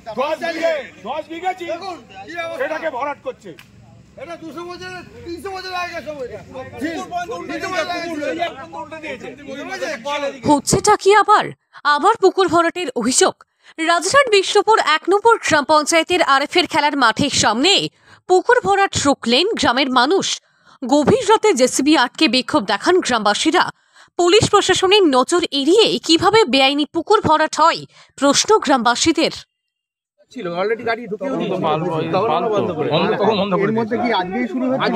10 বিঘে এটাকে ভরাট করছে। এটা 200 বছর 300 বছর আগে সব হচ্ছেটা কি আবার পুকুর ভরাটের অভিযোগ। রাজহাট বিষ্ণুপুর 1 নম্বর গ্রাম পঞ্চায়েতের আরএফের খেলার মাঠের সামনে পুকুর ভরাট রুখলেন গ্রামের মানুষ। গভীর রাতে জেসিবি আটকে বিক্ষোভ দেখান গ্রামবাসীরা। পুলিশ প্রশাসনের নজর এড়িয়ে কিভাবে বেআইনি পুকুর ভরাট হয় প্রশ্ন গ্রামবাসীদের। ছিল অলরেডি গাড়ি ঢুকেও বন্ধ করে এর মধ্যে কি আজকেই শুরু হচ্ছে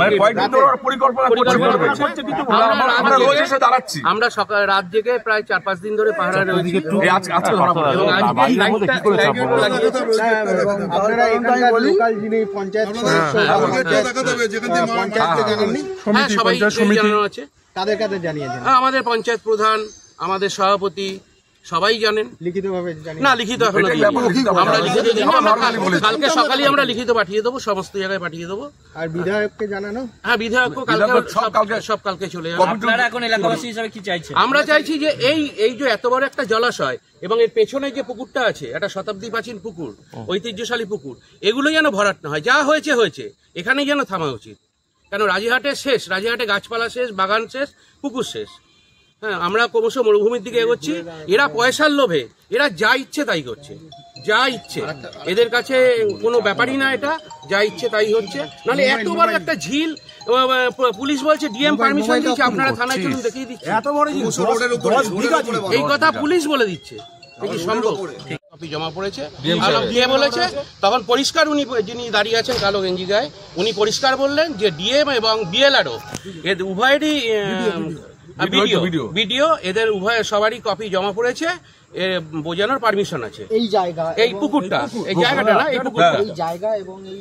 মানে কয়েকদিন ধরে পরিকল্পনা করছে কিন্তু আমরা রোজ এসে দাঁড়াচ্ছি। আমরা সকাল রাত জেগে প্রায় 4-5 দিন ধরে পাহারা রয়েছি। আজকে ধরা পড়ে এবং আজকে লাইটটা আপনারা এখানকার লোকাল যিনি পঞ্চায়েত সমিতি আছে তাদের কাছে জানিয়েছেন। আমাদের পঞ্চায়েত প্রধান, আমাদের সভাপতি সবাই জানেন। লিখিতভাবে না, লিখিত এখনো আমরা লিখিত কালকে সকালে আমরা লিখিত পাঠিয়ে দেবো, সমস্ত জায়গায় পাঠিয়ে দেবো। আর বিধায়ককে জানানো? হ্যাঁ, বিধায়ককে কালকে চলে যাবে। আপনারা এখন এলাকাবাসী হিসেবে কি চাইছেন? আমরা চাইছি যে এই যে এত বড় একটা জলাশয় এবং এর পেছনে যে পুকুরটা আছে, একটা শতাব্দী প্রাচীন পুকুর, ঐতিহ্যশালী পুকুর, এগুলো যেন ভরাট না হয়। যা হয়েছে হয়েছে, এখানেই যেন থামা উচিত। কেন রাজিহাটে শেষ, রাজিহাটে গাছপালা শেষ, বাগান শেষ, পুকুর শেষ। হ্যাঁ, আমরা ক্রমশ মরুভূমির দিকে এগোচ্ছি। এরা পয়সার লোভে এরা যা ইচ্ছে তাই করছে, যা ইচ্ছে। এদের কাছে কোনো ব্যাপারই না, এটা যা ইচ্ছে তাই হচ্ছে। নাহলে এত বড় একটা ঝিল পুলিশ বলছে ডিএম পারমিশন দিচ্ছে, আপনারা থানায় চলুন দেখিয়ে দিচ্ছে। এই কথা পুলিশ বলে দিচ্ছে, কি সম্ভব? কপি জমা পড়েছে, ডিএম বলেছে। তখন পরিষ্কার উনি যিনি দাঁড়িয়ে আছেন কালো গেঞ্জি গায়ে, উনি পরিষ্কার বললেন যে ডিএম এবং বিএলআরও এর উভয়েরই ভিডিও এদের উভয় সবারই কপি জমা পড়েছে, বোঝানোর পারমিশন আছে। এই জায়গা, এই পুকুরটা, এই জায়গাটা না, এই পুকুরটা, এই জায়গা এবং এই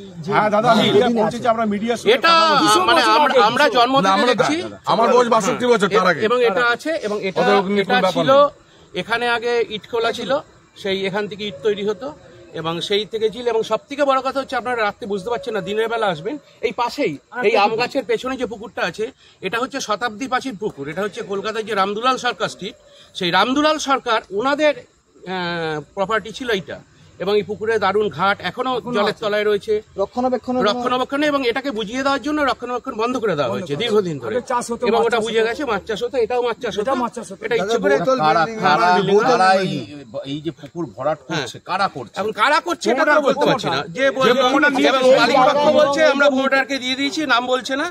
এটা মানে আমরা জন্ম থেকে দেখছি। আমার বয়স 62 বছর তার আগে। এবং এটা আছে, এবং এটা ছিল এখানে আগে ইট খোলা ছিল, সেই এখান থেকে ইট তৈরি হতো এবং সেই থেকে ঝিল। এবং সব থেকে বড় কথা হচ্ছে, আপনারা রাত্রে বুঝতে পারছেন না, দিনের বেলা আসবেন, এই পাশেই এই আম গাছের পেছনে যে পুকুরটা আছে, এটা হচ্ছে শতাব্দী প্রাচীন পুকুর। এটা হচ্ছে কলকাতায় যে রামদুলাল সরকার স্ট্রিট, সেই রামদুলাল সরকার ওনাদের প্রপার্টি ছিল এইটা। এবং এই পুকুরে দারুণ ঘাট এখনো জলের তলায় রয়েছে, রক্ষণাবেক্ষণে, এবং এটাকে বুঝিয়ে দেওয়ার জন্য রক্ষণাবেক্ষণ বন্ধ করে দেওয়া হয়েছে দীর্ঘদিন ধরে। এবং ওটা বুঝে গেছে মাছ চাষ হতো, এটাও মাছ চাষ হতো। এটা ইচ্ছে করে এই যে পুকুর ভরাট করছে, কারা করছে এবং কারা করছে এটা তো বলতে পারছি না। যে মালিক পক্ষ বলছে আমরা প্রমোটারকে দিয়ে দিয়েছি, নাম বলছে না,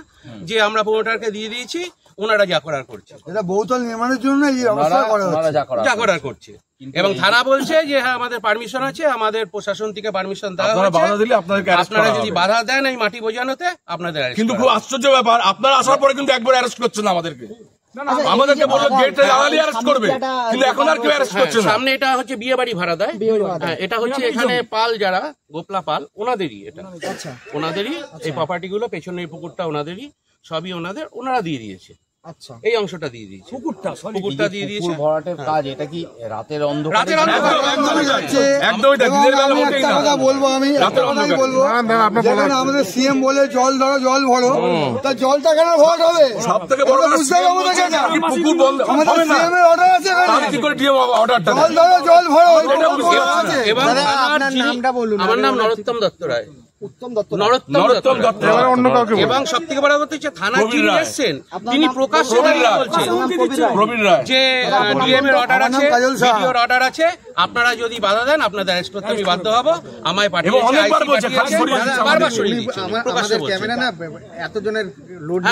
যে আমরা প্রমোটারকে দিয়ে দিয়েছি, ওনারা যা করার করছে। এটা বহুতল নির্মাণের জন্য যা করার করছে। এবং থানা বলছে যে হ্যাঁ আমাদের পারমিশন আছে, আমাদের প্রশাসন থেকে পারমিশন দেওয়া হয়েছে, আপনারা যদি বাধা দেন এই মাটি বোঝানোতে আপনাদের। কিন্তু খুব আশ্চর্য ব্যাপার, আপনারা আসার পরে কিন্তু একবার অ্যারেস্ট করছেন আমাদেরকে। আমাদেরকে বললো গেটে দাঁড়ালে অ্যারেস্ট করবে, কিন্তু এখন আর কেউ অ্যারেস্ট করছে না। সামনে এটা হচ্ছে বিয়ে বাড়ি ভাড়া দেয়, এটা হচ্ছে এখানে পাল যারা গোপলা পাল ওনাদেরই, এটা ওনাদেরই এই প্রপার্টি গুলো, পেছনে এই পুকুরটা ওনাদেরই, সবই ওনাদের, ওনারা দিয়ে দিয়েছে। আচ্ছা, এই অংশটা দিয়ে দিয়েছে, পুকুরটা দিয়ে দিয়েছে। ভরাটের কাজ এটা কি রাতের অন্ধকারে? বলবো আমি আমাদের সিএম বলে জল ধরো জল ভরো, তা জলটা কেন ভরাট হবে? সব থেকে বড় পুকুর বন্ধ, আমাদের সিএম এর অর্ডার আছে, জল ধরো জল ভরো। এবং আপনার নামটা বলুন। আমার নাম নরোত্তম দত্ত রায়। এবং সব থেকে বড় কথা হচ্ছে থানায় যিনি এসেছেন তিনি প্রকাশ্যে বলছেন যে ডিএম এর অর্ডার আছে, ভিডিওর অর্ডার আছে, আপনারা যদি বাধা দেন আপনাদের অ্যারেস্ট করতে আমি বাধ্য হব। আমায় পাঠিয়েছে, বারবার সরিয়ে দিচ্ছে, প্রকাশ্যে ক্যামেরা না এতজনের লোড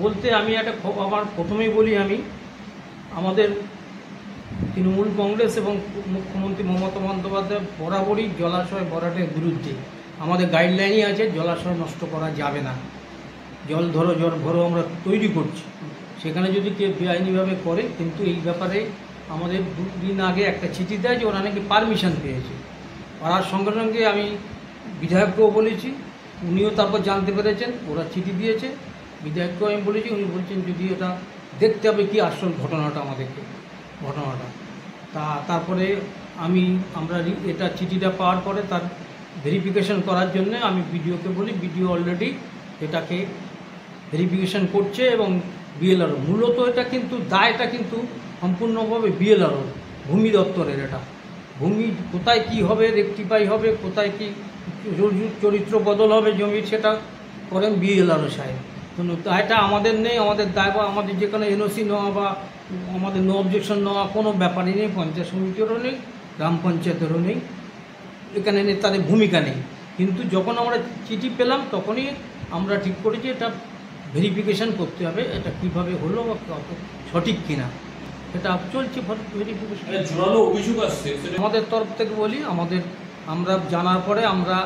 বলতে আমি একটা আমার প্রথমেই বলি, আমি আমাদের তৃণমূল কংগ্রেস এবং মুখ্যমন্ত্রী মমতা বন্দ্যোপাধ্যায় বরাবরই জলাশয় ভরাটের বিরুদ্ধে। আমাদের গাইডলাইনই আছে জলাশয় নষ্ট করা যাবে না, জল ধরো জল ভরো আমরা তৈরি করছি। সেখানে যদি কেউ বেআইনিভাবে করে, কিন্তু এই ব্যাপারে আমাদের 2 দিন আগে একটা চিঠি দেয় যে ওরা নাকি পারমিশন পেয়েছে। পাওয়ার সঙ্গে সঙ্গে আমি বিধায়ককেও বলেছি, উনিও তারপর জানতে পেরেছেন, ওরা চিঠি দিয়েছে। বিধায়ককেও আমি বলেছি, উনি বলছেন যদি ওটা দেখতে হবে কি আসল ঘটনাটা, আমাদেরকে ঘটনাটা। তারপরে আমরা এটা চিঠিটা পাওয়ার পরে তার ভেরিফিকেশন করার জন্য আমি বিডিওকে বলি, বিডিও অলরেডি এটাকে ভেরিফিকেশন করছে। এবং বিএলআরও মূলত এটা কিন্তু দায়টা কিন্তু সম্পূর্ণভাবে বিএলআরও, ভূমি দপ্তরের। এটা ভূমি কোথায় কি হবে, রেকটিফাই হবে, কোথায় কি চরিত্র বদল হবে জমির, সেটা করেন বিএলআরও সাহেব। কিন্তু এটা আমাদের নেই, আমাদের দায় বা আমাদের যেখানে এনওসি নেওয়া বা আমাদের নো অবজেকশন নেওয়া কোনো ব্যাপারই নেই, পঞ্চায়েত সমিতিরও নেই, গ্রাম পঞ্চায়েতেরও নেই, এখানে তাদের ভূমিকা নেই। কিন্তু যখন আমরা চিঠি পেলাম তখনই আমরা ঠিক করেছি এটা ভেরিফিকেশান করতে হবে, এটা কীভাবে হলো বা সঠিক কিনা, এটা চলছে ভেরিফিকেশন। অভিযোগ আসছে আমাদের তরফ থেকে বলি, আমরা জানার পরে আমরা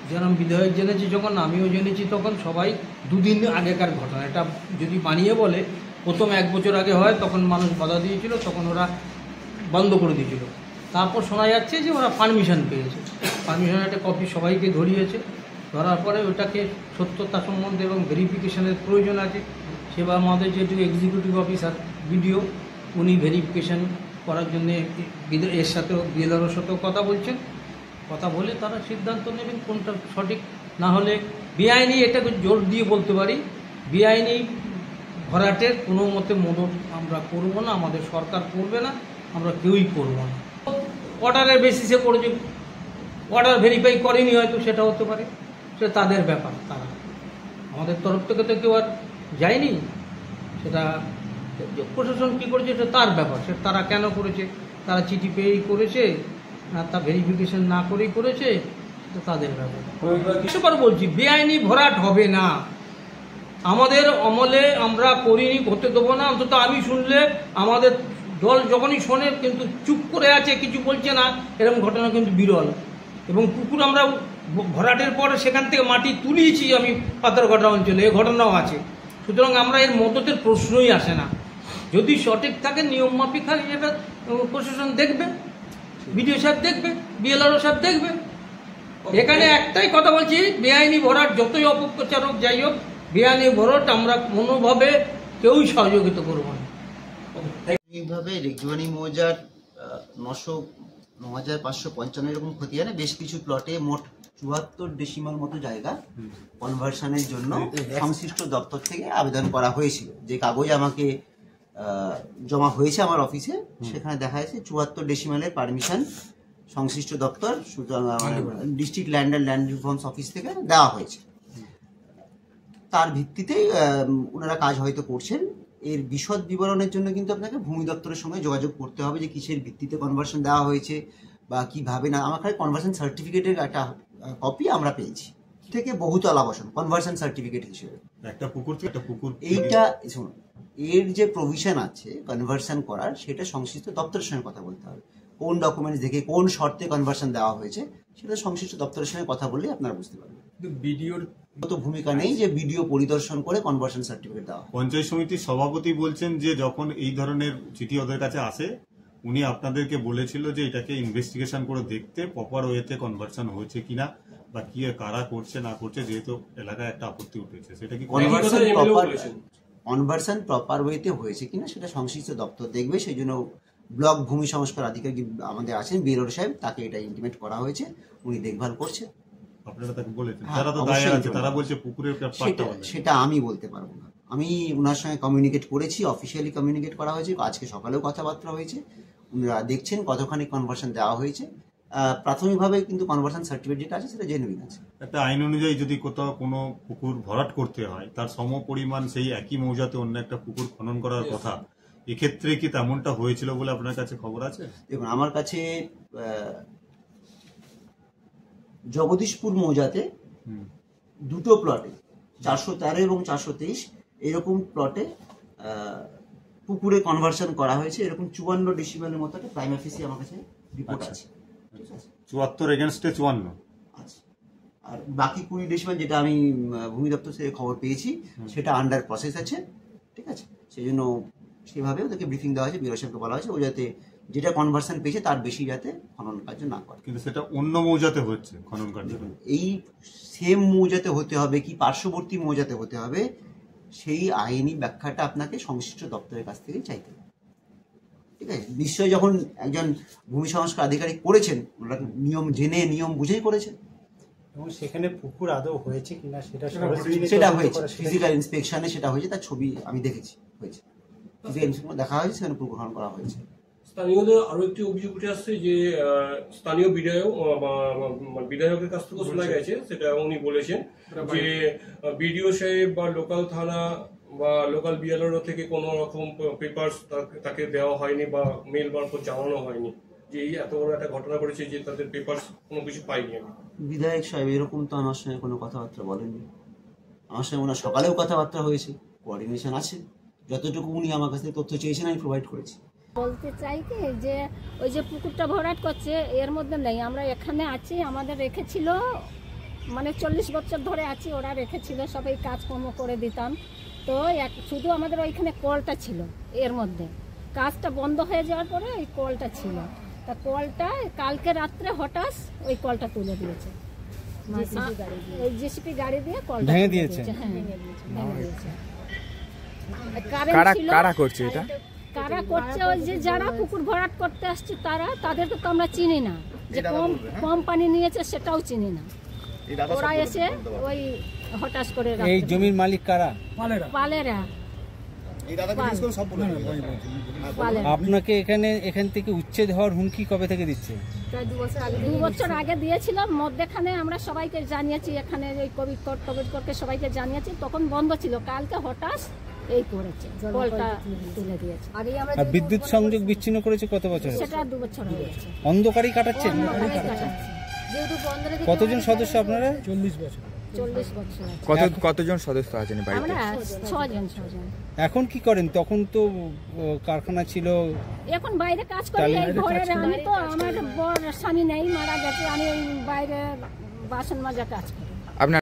যেরকম বিধায়ক জেনেছি, যখন আমিও জেনেছি, তখন সবাই দুদিন আগেকার ঘটনা। এটা যদি বানিয়ে বলে প্রথম 1 বছর আগে হয়, তখন মানুষ বাধা দিয়েছিল, তখন ওরা বন্ধ করে দিয়েছিল। তারপর শোনা যাচ্ছে যে ওরা পারমিশন পেয়েছে, পারমিশনের একটা কপি সবাইকে ধরিয়েছে, ধরার পরে ওটাকে সত্যতা সম্বন্ধে এবং ভেরিফিকেশনের প্রয়োজন আছে। সেবা আমাদের যেহেতু এক্সিকিউটিভ অফিসার বিডিও, উনি ভেরিফিকেশন করার জন্যে এর সাথেও বিএলআরওর সাথেও কথা বলছেন, কথা বলে তারা সিদ্ধান্ত নেবেন কোনটা সঠিক। না হলে বেআইনি, এটাকে জোর দিয়ে বলতে পারি, বেআইনি ভরাটের কোনো মতে মদত আমরা করব না, আমাদের সরকার করবে না, আমরা কেউই করব না। অর্ডারের বেসিসে করেছে, অর্ডার ভেরিফাই করেনি হয়তো, সেটা হতে পারে, সেটা তাদের ব্যাপার। তারা আমাদের তরফ থেকে তো কেউ আর যায়নি, সেটা প্রশাসন কী করেছে এটা তার ব্যাপার, সেটা তারা কেন করেছে, তারা চিঠি পেয়েই করেছে না তা ভেরিফিকেশন না করেই করেছে, সেটা তাদের ব্যাপার। কিছুবার বলছি বেআইনি ভরাট হবে না, আমাদের আমলে আমরা করিনি, হতে দেবো না। অন্তত আমি শুনলে, আমাদের দল যখনই শোনে কিন্তু চুপ করে আছে, কিছু বলছে না, এরকম ঘটনা কিন্তু বিরল। এবং পুকুর আমরা ভরাটের পরে সেখান থেকে মাটি তুলিয়েছি আমি পাথরঘাটা অঞ্চলে, এ ঘটনাও আছে। সুতরাং আমরা এর মদতের প্রশ্নই আসে না। যদি সঠিক থাকে, নিয়ম মাফিক থাকে, এটা প্রশাসন দেখবে, বিডিও সাহেব দেখবে, বিএলআরও সাহেব দেখবে। এখানে একটাই কথা বলছি, বেআইনি ভরাট যতই অপপ্রচার হোক, যাই হোক, বেআইনি ভরাট আমরা কোনোভাবে কেউই সহযোগিতা করবো না। এইভাবে রেগজুয়ানি মৌজার 9,555 এরকম খতিয়ানে বেশ কিছু প্লটে মোট 74 ডেসিমাল মতো জায়গা কনভার্সনের জন্য সংশ্লিষ্ট দপ্তর থেকে আবেদন করা হয়েছিল। যে কাগজ আমাকে জমা হয়েছে আমার অফিসে, সেখানে দেখা যাচ্ছে 74 ডেসিমালের পারমিশন সংশ্লিষ্ট দপ্তর district land and land reforms office থেকে দেওয়া হয়েছে। তার ভিত্তিতেই ওনারা কাজ হয়তো করছেন। এর বিশদ বিবরণের জন্য কিন্তু আপনাকে ভূমি দপ্তরের সঙ্গে যোগাযোগ করতে হবে, যে কিসের ভিত্তিতে কনভার্সন দেওয়া হয়েছে বা কিভাবে না। আমার খালি কনভার্সন সার্টিফিকেটের একটা কপি আমরা পেয়েছি, থেকে বহুতল আবাসন কনভার্সন সার্টিফিকেট হিসেবে একটা পুকুর এইটা শুনুন, এর যে প্রভিশন আছে কনভার্সন করার, সেটা সংশ্লিষ্ট দপ্তরের সঙ্গে কথা বলতে হবে। কোন ডকুমেন্টস দেখে কোন শর্তে কনভার্সন দেওয়া হয়েছে, সেটা সংশ্লিষ্ট দপ্তরের সঙ্গে কথা বললে আপনারা বুঝতে পারবেন। বিডিওর তো ভূমিকা নেই যে বিডিও পরিদর্শন করে কনভার্সন সার্টিফিকেট দেওয়া। পঞ্চায়েত সমিতির সভাপতি বলছেন যে যখন এই ধরনের চিঠি ওদের কাছে আসে, উনি আপনাদেরকে বলেছিল যে এটাকে ইনভেস্টিগেশন করে দেখতে প্রপার ওয়েতে কনভার্সন হয়েছে কিনা বা কি কারা করছে না করছে, যেহেতু এলাকায় একটা আপত্তি উঠেছে। সেটা কি কনভার্সন প্রপার ওয়েতে হয়েছে কিনা সেটা সংশ্লিষ্ট দপ্তর দেখবে। সেই জন্য ব্লক ভূমি সংস্কার আধিকারিক আমাদের আছেন বিএলআর সাহেব, তাকে এটা ইন্টিমেট করা হয়েছে, উনি দেখভাল করছে। আপনারা তাকে বলেছেন, তারা তো দায় আছে, তারা বলছে পুকুরের ব্যাপারটা সেটা আমি বলতে পারবো না। আমি ওনার সঙ্গে কমিউনিকেট করেছি, অফিসিয়ালি কমিউনিকেট করা হয়েছে, আজকে সকালেও কথাবার্তা হয়েছে, ওনারা দেখছেন কতখানি কনভার্সন দেওয়া হয়েছে। প্রাথমিকভাবে কিন্তু কনভার্সন সার্টিফিকেট যেটা আছে সেটা জেনুইন আছে। একটা আইন অনুযায়ী যদি কোথাও কোনো পুকুর ভরাট করতে হয়, তার সম পরিমাণ সেই একই মৌজাতে অন্য একটা পুকুর খনন করার কথা। এক্ষেত্রে কি তেমনটা হয়েছিল বলে আপনার কাছে খবর আছে? দেখুন, আমার কাছে জগদীশপুর মৌজাতে দুটো প্লটে 413 এবং 423 এরকম প্লটে পুকুরে কনভার্সন করা হয়েছে। এরকম 54 ডেসিমেলের মতো একটা প্রাইম অফিসে আমার কাছে রিপোর্ট আছে। 74 এগেনস্টে 54 আছে। আর বাকি 20 ডেসিমেল যেটা আমি ভূমি দপ্তর থেকে খবর পেয়েছি, সেটা আন্ডার প্রসেস আছে। ঠিক আছে, সেই জন্য সেভাবে ওদেরকে ব্রিফিং দেওয়া হয়েছে, বিরো সাহেবকে বলা হয়েছে ও যাতে যেটা কনভার্সন পেয়েছে তার বেশি যাতে খনন কার্য না করে। কিন্তু সেটা অন্য মৌজাতে হচ্ছে খনন কার্য। এই সেম মৌজাতে হতে হবে কি পার্শ্ববর্তী মৌজাতে হতে হবে, সেই আইনি ব্যাখ্যাটা আপনাকে সংশ্লিষ্ট দপ্তরের কাছ থেকে চাইতে হবে। ঠিক আছে, নিশ্চয়ই যখন একজন ভূমি সংস্কার আধিকারিক করেছেন, ওনারা নিয়ম জেনে নিয়ম বুঝেই করেছেন। এবং সেখানে পুকুর আদৌ হয়েছে কিনা সেটা হয়েছে, ফিজিক্যাল ইন্সপেকশনে সেটা হয়েছে, তার ছবি আমি দেখেছি, হয়েছে, দেখা হয়েছে, সেখানে পুকুর খনন করা হয়েছে। স্থানীয়দের আরো একটি অভিযোগ উঠে আসছে যে স্থানীয় বিধায়কের কাছ থেকে শোনা গেছে, সেটা উনি বলেছেন যে বিডিও সাহেব বা লোকাল থানা বা লোকাল বিএলআরও থেকে কোনো রকম পেপারস তাকে দেওয়া হয়নি বা মেল মারফত জানানো হয়নি, যে এই এত বড় একটা ঘটনা ঘটেছে যে তাদের পেপারস কোনো কিছু পাইনি আমি। বিধায়ক সাহেব এরকম তো আমার সঙ্গে কোনো কথাবার্তা বলেননি। আমার সঙ্গে ওনার সকালেও কথাবার্তা হয়েছে, কোঅর্ডিনেশন আছে। যতটুকু উনি আমার কাছ থেকে তথ্য চেয়েছেন আমি প্রোভাইড করেছি। বলতে চাই কি যে ওই যে পুকুরটা ভরাট করছে এর মধ্যে নেই, আমরা এখানে আছি, আমাদের রেখেছিল মানে 40 বছর ধরে আছি, ওরা রেখেছিল, সবাই কাজকর্ম করে দিতাম। তো শুধু আমাদের ওইখানে কলটা ছিল, এর মধ্যে কাজটা বন্ধ হয়ে যাওয়ার পরে ওই কলটা ছিল। তা কলটা কালকে রাত্রে হঠাৎ ওই কলটা তুলে দিয়েছে, ওই জেসিপি গাড়ি দিয়ে কলটা ভেঙে দিয়েছে। হ্যাঁ, ভেঙে দিয়েছে। কারা করছে এটা? কারা করছে ওই যে যারা পুকুর ভরাট করতে আসছে তাদেরকে তো আমরা চিনি না, যে কম পানি নিয়েছে সেটাও চিনি না। ওরা এসে ওই হঠাৎ করে এই জমির মালিক কারা? পালেরা। আপনাকে এখান থেকে উচ্ছেদ হওয়ার হুমকি কবে থেকে দিচ্ছে? 2 বছর আগে দিয়েছিলাম। মধ্যেখানে আমরা সবাইকে জানিয়েছি, এখানে ওই কোভিড করকে সবাইকে জানিয়েছি, তখন বন্ধ ছিল। কালকে হঠাৎ এই করেছে, কলটা তুলে দিয়েছে। আর বিদ্যুৎ সংযোগ বিচ্ছিন্ন করেছে কত বছর? সেটা 2 বছর হয়ে গেছে। অন্ধকারই কাটাচ্ছেন? কতজন সদস্য আপনারা? 40 বছর। কতজন সদস্য আছেন বাড়িতে? আমরা 6 জন। এখন কি করেন? তখন তো কারখানা ছিল। এখন বাইরে কাজ করি। এই ঘরের আমি তো, আমার বর স্বামী নেই, মারা গেছে, আমি ওই বাইরে বাসন মাজা কাজ করি।